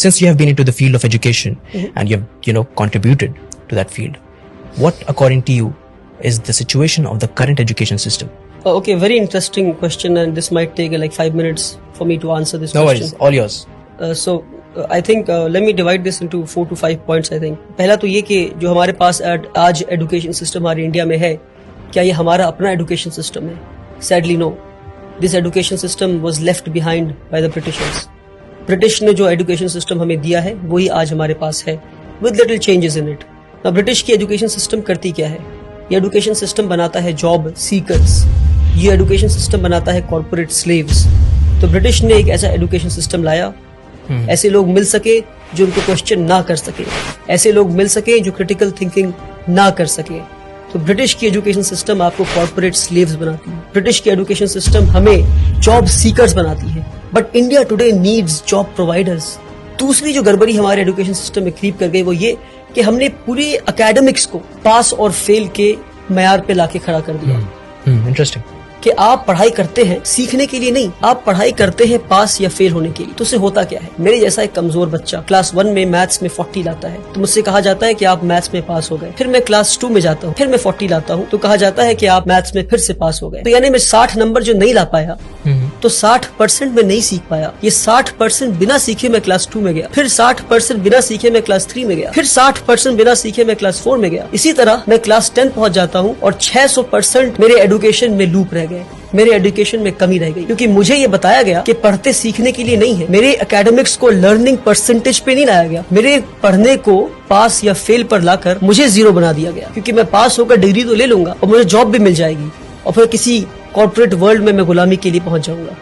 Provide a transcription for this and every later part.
since you have been into the field of education and you have, contributed to that field, what according to you is the situation of the current education system? Okay, very interesting question, and this might take like 5 minutes for me to answer this question. No worries, all yours. I think let me divide this into 4 to 5 points. I think पहला तो ये कि जो हमारे पास आज education system हमारे India में है, क्या ये हमारा अपना एजुकेशन सिस्टम है? Sadly no. This education system was left behind by the Britishers. British ने जो एजुकेशन सिस्टम हमें दिया है वही आज हमारे पास है, with little changes in it. अब ब्रिटिश की एजुकेशन सिस्टम करती क्या है? ये एजुकेशन सिस्टम बनाता है जॉब सीकर्स, ये एजुकेशन सिस्टम बनाता है कॉर्पोरेट स्लेव्स. तो ब्रिटिश ने एक ऐसा एजुकेशन सिस्टम लाया, ऐसे लोग मिल सके जो उनको क्वेश्चन ना कर सके, ऐसे लोग मिल सके जो क्रिटिकल थिंकिंग ना कर सके. तो ब्रिटिश की एजुकेशन सिस्टम आपको कॉर्पोरेट स्लेव्स बनाती है, ब्रिटिश की एजुकेशन सिस्टम हमें जॉब सीकर्स बनाती है. But India today needs job providers. दूसरी जो गड़बड़ी हमारे एजुकेशन सिस्टम में क्रीप कर गई वो ये कि हमने पूरी एकेडमिक्स को पास और फेल के मयार पे लाके खड़ा कर दिया. इंटरेस्टिंग. कि आप पढ़ाई करते हैं सीखने के लिए नहीं, आप पढ़ाई करते हैं पास या फेल होने के लिए. तो उससे होता क्या है? मेरे जैसा एक कमजोर बच्चा क्लास 1 में मैथ्स में 40 लाता है तो मुझसे कहा जाता है कि आप मैथ्स में पास हो गए. फिर मैं क्लास 2 में जाता हूँ, फिर मैं 40 लाता हूँ तो कहा जाता है कि आप मैथ्स में फिर से पास हो गए. तो यानी मैं 60 नंबर जो नहीं ला पाया तो 60% में नहीं सीख पाया. ये 60% बिना सीखे मैं क्लास 2 में गया, फिर 60% बिना सीखे मैं क्लास 3 में गया, फिर 60% बिना सीखे मैं क्लास 4 में गया. इसी तरह मैं क्लास 10 पहुंच जाता हूँ और 600% मेरे एजुकेशन में लूप रह गए, मेरे एजुकेशन में कमी रह गई. क्योंकि मुझे ये बताया गया कि पढ़ते सीखने के लिए नहीं है. मेरे एकेडमिक्स को लर्निंग परसेंटेज पे नहीं लाया गया, मेरे पढ़ने को पास या फेल पर लाकर मुझे 0 बना दिया गया. क्योंकि मैं पास होकर डिग्री तो ले लूंगा और मुझे जॉब भी मिल जाएगी और फिर किसी कॉर्पोरेट वर्ल्ड में मैं गुलामी के लिए पहुंच जाऊंगा.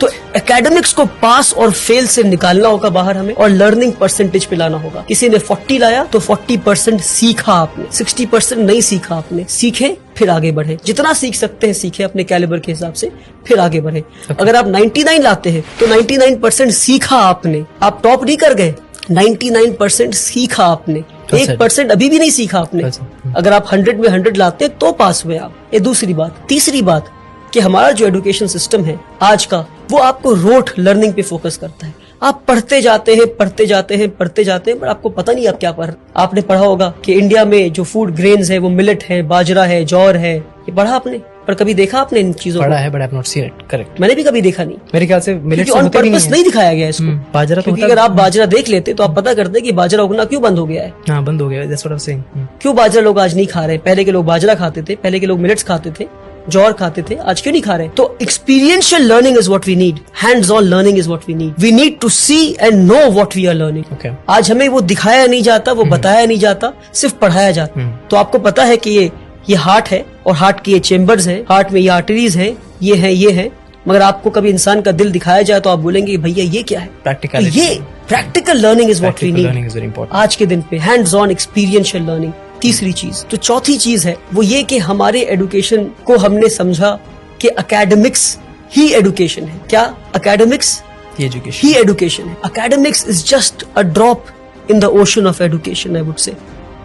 तो एकेडमिक्स को पास और फेल से निकालना होगा बाहर हमें और लर्निंग परसेंटेज पे लाना होगा. किसी ने 40 लाया तो 40% सीखा आपने, 60% नहीं सीखा आपने. सीखे फिर आगे बढ़े, जितना सीख सकते हैं सीखे अपने कैलिबर के हिसाब से, फिर आगे बढ़े. अगर आप 99 लाते हैं तो 99% सीखा आपने, आप टॉप नहीं कर गए. 99% सीखा आपने, 1% अभी भी नहीं सीखा आपने. अगर आप 100 में 100 लाते हैं तो पास हुए आप. ये दूसरी बात. तीसरी बात कि हमारा जो एजुकेशन सिस्टम है आज का वो आपको रोट लर्निंग पे फोकस करता है. आप पढ़ते जाते हैं पढ़ते जाते हैं पढ़ते जाते हैं पर आपको पता नहीं आप क्या पढ़. आपने पढ़ा होगा कि इंडिया में जो फूड ग्रेन्स है वो मिलेट है, बाजरा है, जौर है. ये पढ़ा आपने, पर कभी देखा आपने इन चीजों पढ़ा है, but I have not seen it. Correct. मैंने भी कभी देखा नहीं. मेरे ख्याल से मिलेट ऑन पर्पस नहीं दिखाया गया इसको. बाजरा तो अगर आप बाजरा देख लेते तो आप पता करते कि बाजरा उगना क्यों बंद हो गया है. हाँ, बंद हो गया. That's what I'm saying. क्यों बाजरा लोग आज नहीं खा रहे? पहले के लोग बाजरा खाते थे, पहले के लोग मिलेट्स खाते थे, जौर खाते थे, आज क्यों नहीं खा रहे? तो experiential learning is what we need, hands on learning is what we need. We need to see and know what we are learning. आज हमें वो दिखाया नहीं जाता, वो बताया नहीं जाता, सिर्फ पढ़ाया जाता. तो आपको पता है कि ये हार्ट है और हार्ट के ये चेम्बर्स हैं, हार्ट में ये आर्टरीज हैं, ये है. मगर आपको कभी इंसान का दिल दिखाया जाए तो आप बोलेंगे भैया ये क्या है? प्रैक्टिकल. ये practical learning is what we need आज के दिन पे. Hands on experiential learning. तीसरी चीज. तो चौथी चीज है वो ये कि हमारे एजुकेशन को हमने समझा कि एकेडमिक्स ही एजुकेशन है. क्या? एकेडमिक्स ही एजुकेशन है. Academics is just a drop in the ocean of education. I would say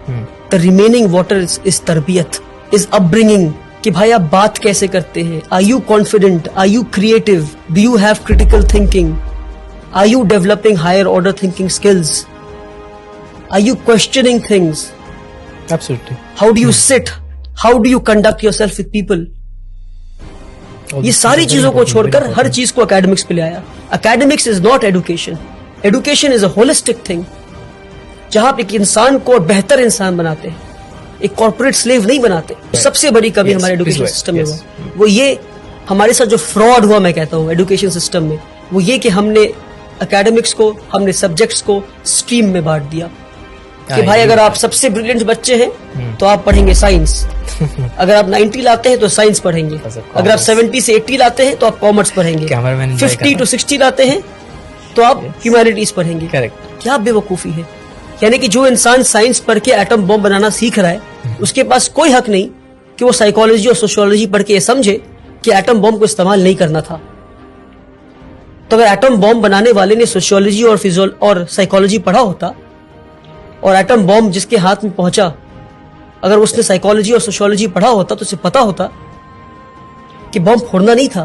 the remaining water is तरबियत, इज अपब्रिंगिंग. कि भाई आप बात कैसे करते हैं? Are you confident? Are you creative? Do you have critical thinking? Are you developing higher order thinking skills? Are you questioning things? Absolutely. How do you sit? How do you conduct yourself with people? ये सारी चीजों को छोड़कर हर चीज को academics पे ले आया. Academics is not education. Education is a holistic thing जहां आप एक इंसान को बेहतर इंसान बनाते हैं, एक कॉर्पोरेट स्लेव नहीं बनाते. सबसे बड़ी कमी हमारे एजुकेशन सिस्टम में वो ये हमारे साथ जो फ्रॉड हुआ मैं कहता हूँ एजुकेशन सिस्टम में, वो ये कि हमने एकेडमिक्स को, हमने सब्जेक्ट्स को स्ट्रीम में बांट दिया. कि भाई अगर आप सबसे ब्रिलियंट बच्चे हैं तो आप पढ़ेंगे साइंस. अगर आप 90 लाते हैं तो साइंस पढ़ेंगे. अगर आप 70 से 80 लाते हैं तो आप कॉमर्स पढ़ेंगे. 50 to 60 लाते हैं तो आप ह्यूमैनिटीज पढ़ेंगे. क्या बेवकूफी है? यानी कि जो इंसान साइंस पढ़ के एटम बॉम्ब बनाना सीख रहा है उसके पास कोई हक नहीं कि वो साइकोलॉजी और सोशियोलॉजी पढ़ के ये समझे कि एटम बॉम्ब को इस्तेमाल नहीं करना था. तो अगर एटम बॉम्ब बनाने वाले ने सोशियोलॉजी और साइकोलॉजी पढ़ा होता और एटम बॉम्ब जिसके हाथ में पहुंचा अगर उसने साइकोलॉजी और सोशियोलॉजी पढ़ा होता तो उसे पता होता कि बॉम्ब फोड़ना नहीं था.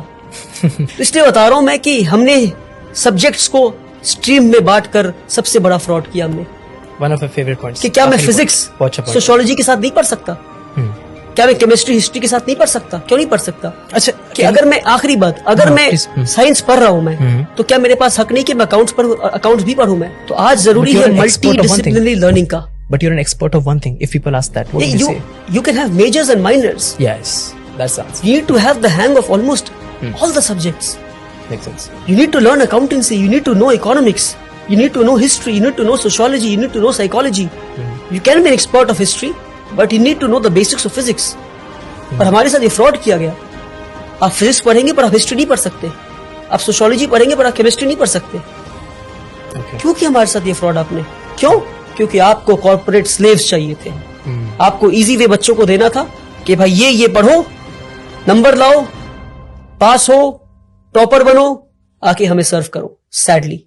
तो इसलिए बता रहा हूं मैं कि हमने सब्जेक्ट्स को स्ट्रीम में बांटकर सबसे बड़ा फ्रॉड किया हमने। One of my favorite points. कि क्या मैं आखिरी फिजिक्स point. बहुत अच्छा point. सोशियोलॉजी के साथ नहीं पढ़ सकता? क्या मैं केमिस्ट्री हिस्ट्री के साथ नहीं पढ़ सकता? क्यों नहीं पढ़ सकता? अच्छा, कि अगर मैं आखिरी बात, अगर मैं साइंस पढ़ रहा हूं मैं, तो क्या मेरे पास हक नहीं कि मैं अकाउंट्स भी पढ़ूं मैं? तो आज जरूरी है मल्टी डिसिप्लिनरी लर्निंग का। But you're an expert of one thing. If people ask that, what would you say? You can have majors and minors. Yes, that's the answer. You need to have the hang of almost all the subjects. Makes sense. You need to learn accountancy. You need to know economics. You need to know history. You need to know sociology. You need to know psychology. You can be an expert of history, but you need to know the basics of physics. और हमारे साथ ये fraud किया गया। आप physics पढ़ेंगे पर आप हिस्ट्री नहीं पढ़ सकते, आप सोशियोलॉजी पढ़ेंगे पर आप केमिस्ट्री नहीं पढ़ सकते। क्यों किया हमारे साथ ये फ्रॉड आपने? क्यों? क्योंकि आपको कॉर्पोरेट स्लेव्स चाहिए थे। आपको इजी वे बच्चों को देना था कि भाई ये पढ़ो, नंबर लाओ, पास हो, टॉपर बनो, आके हमें सर्व करो। सैडली